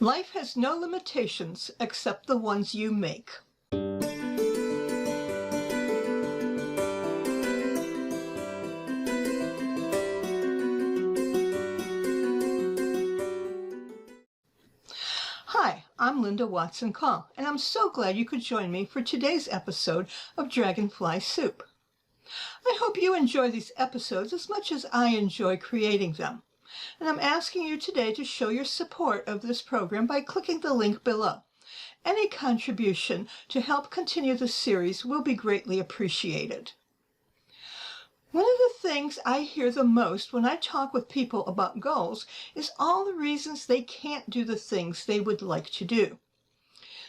Life has no limitations except the ones you make. Hi, I'm Linda Watson-Call, and I'm so glad you could join me for today's episode of Dragonfly Soup. I hope you enjoy these episodes as much as I enjoy creating them. And I'm asking you today to show your support of this program by clicking the link below. Any contribution to help continue the series will be greatly appreciated. One of the things I hear the most when I talk with people about goals is all the reasons they can't do the things they would like to do.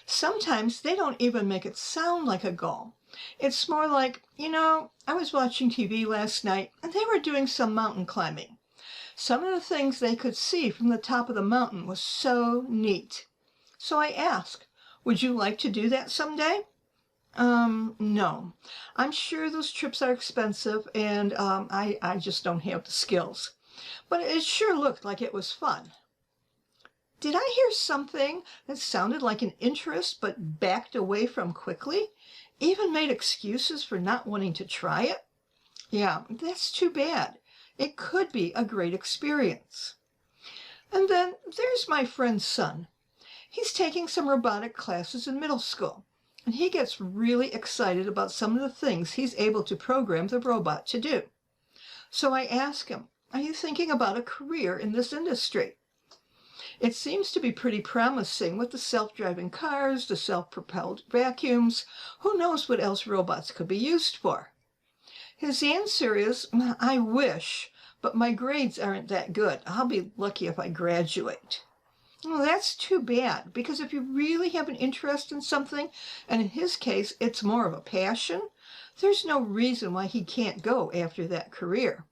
Sometimes they don't even make it sound like a goal. It's more like, I was watching TV last night and they were doing some mountain climbing. Some of the things they could see from the top of the mountain was so neat. So I asked, would you like to do that someday? No. I'm sure those trips are expensive and I just don't have the skills. But it sure looked like it was fun. Did I hear something that sounded like an interest but backed away from quickly? Even made excuses for not wanting to try it? Yeah, that's too bad. It could be a great experience. And then there's my friend's son. He's taking some robotic classes in middle school, and he gets really excited about some of the things he's able to program the robot to do. So I ask him, are you thinking about a career in this industry? It seems to be pretty promising with the self-driving cars, the self-propelled vacuums. Who knows what else robots could be used for? His answer is, I wish, but my grades aren't that good. I'll be lucky if I graduate. Well, that's too bad, because if you really have an interest in something, and in his case, it's more of a passion, there's no reason why he can't go after that career.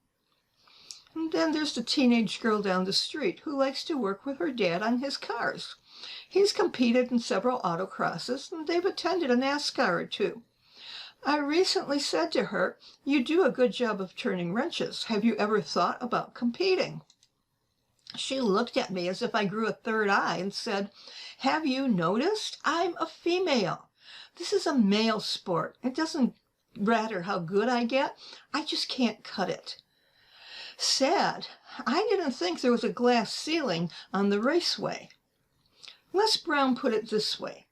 And then there's the teenage girl down the street who likes to work with her dad on his cars. He's competed in several autocrosses, and they've attended a NASCAR or two. I recently said to her, you do a good job of turning wrenches. Have you ever thought about competing? She looked at me as if I grew a third eye and said, have you noticed? I'm a female. This is a male sport. It doesn't matter how good I get. I just can't cut it. Sad. I didn't think there was a glass ceiling on the raceway. Les Brown put it this way.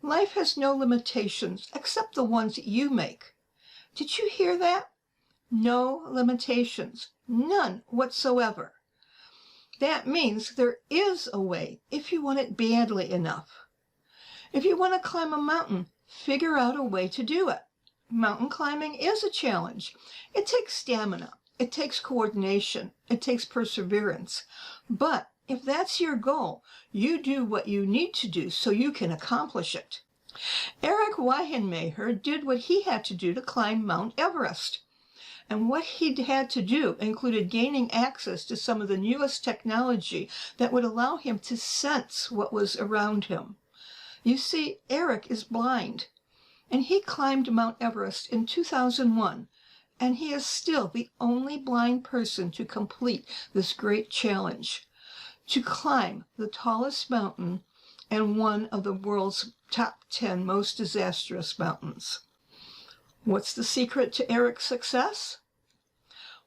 Life has no limitations except the ones you make. Did you hear that? No limitations. None whatsoever. That means there is a way if you want it badly enough. If you want to climb a mountain, figure out a way to do it. Mountain climbing is a challenge. It takes stamina. It takes coordination. It takes perseverance. But if that's your goal, you do what you need to do so you can accomplish it. Eric Weihenmayer did what he had to do to climb Mount Everest. And what he had to do included gaining access to some of the newest technology that would allow him to sense what was around him. You see, Eric is blind, and he climbed Mount Everest in 2001, and he is still the only blind person to complete this great challenge, to climb the tallest mountain and one of the world's top 10 most disastrous mountains. What's the secret to Eric's success?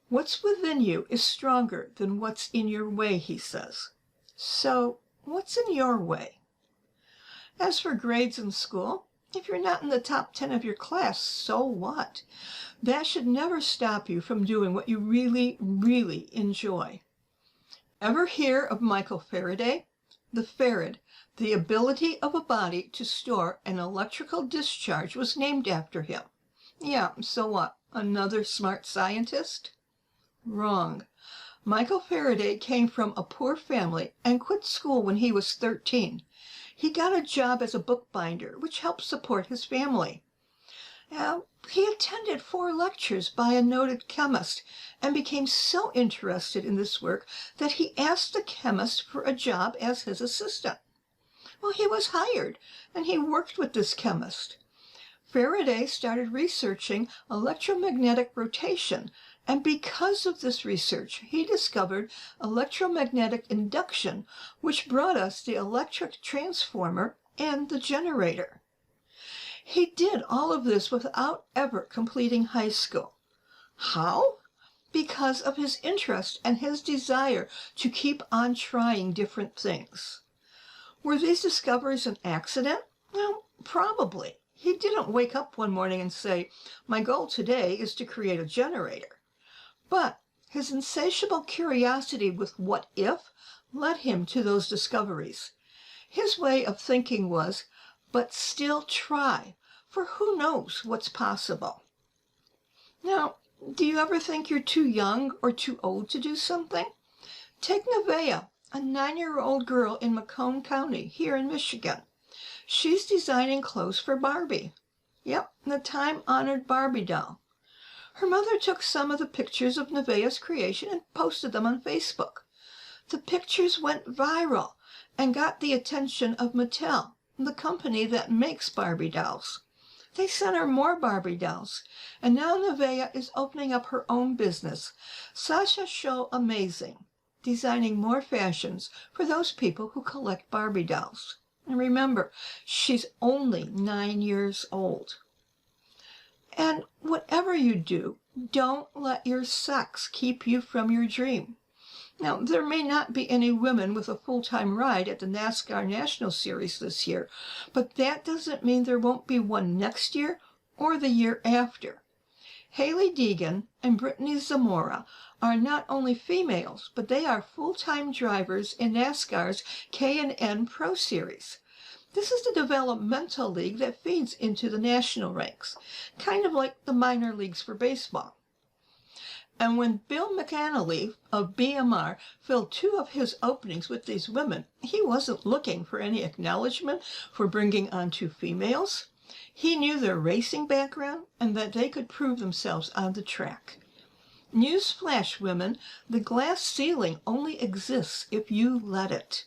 What's within you is stronger than what's in your way, he says. So, what's in your way? As for grades in school, if you're not in the top 10 of your class, so what? That should never stop you from doing what you really, really enjoy. Ever hear of Michael Faraday? The Farad, the ability of a body to store an electrical discharge, was named after him. Yeah, so what? Another smart scientist? Wrong. Michael Faraday came from a poor family and quit school when he was 13. He got a job as a bookbinder, which helped support his family. He attended 4 lectures by a noted chemist and became so interested in this work that he asked the chemist for a job as his assistant. Well, he was hired, and he worked with this chemist. Faraday started researching electromagnetic rotation And because of this research, he discovered electromagnetic induction, which brought us the electric transformer and the generator. He did all of this without ever completing high school. How? Because of his interest and his desire to keep on trying different things. Were these discoveries an accident? Well, probably. He didn't wake up one morning and say, "My goal today is to create a generator." But his insatiable curiosity with what if led him to those discoveries. His way of thinking was, but still try, for who knows what's possible. Now, do you ever think you're too young or too old to do something? Take Nevaeh, a 9-year-old girl in Macomb County here in Michigan. She's designing clothes for Barbie. Yep, the time-honored Barbie doll. Her mother took some of the pictures of Nevaeh's creation and posted them on Facebook. The pictures went viral and got the attention of Mattel, the company that makes Barbie dolls. They sent her more Barbie dolls, and now Nevaeh is opening up her own business, Sasha Show Amazing, designing more fashions for those people who collect Barbie dolls. And remember, she's only 9 years old. And whatever you do, don't let your sex keep you from your dream. Now, there may not be any women with a full-time ride at the NASCAR National Series this year, but that doesn't mean there won't be one next year or the year after. Haley Deegan and Brittany Zamora are not only females, but they are full-time drivers in NASCAR's K&N Pro Series. This is the developmental league that feeds into the national ranks, kind of like the minor leagues for baseball. And when Bill McAnally of BMR filled 2 of his openings with these women, he wasn't looking for any acknowledgement for bringing on 2 females. He knew their racing background and that they could prove themselves on the track. Newsflash, women, the glass ceiling only exists if you let it.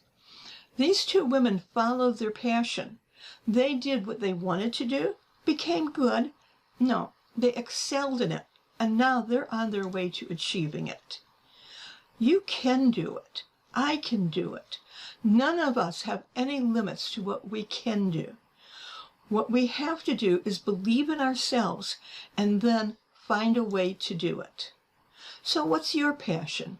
These 2 women followed their passion. They did what they wanted to do, became good. No, they excelled in it, and now they're on their way to achieving it. You can do it. I can do it. None of us have any limits to what we can do. What we have to do is believe in ourselves and then find a way to do it. So what's your passion?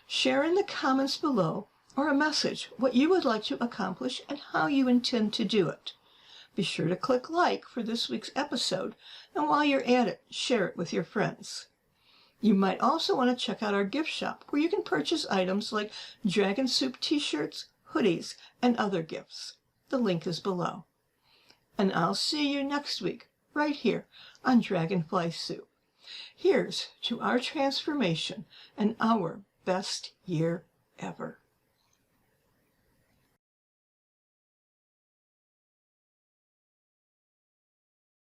Share in the comments below or a message what you would like to accomplish and how you intend to do it. Be sure to click like for this week's episode, and while you're at it, share it with your friends. You might also want to check out our gift shop where you can purchase items like Dragon Soup t-shirts, hoodies, and other gifts. The link is below. And I'll see you next week, right here on Dragonfly Soup. Here's to our transformation and our best year ever.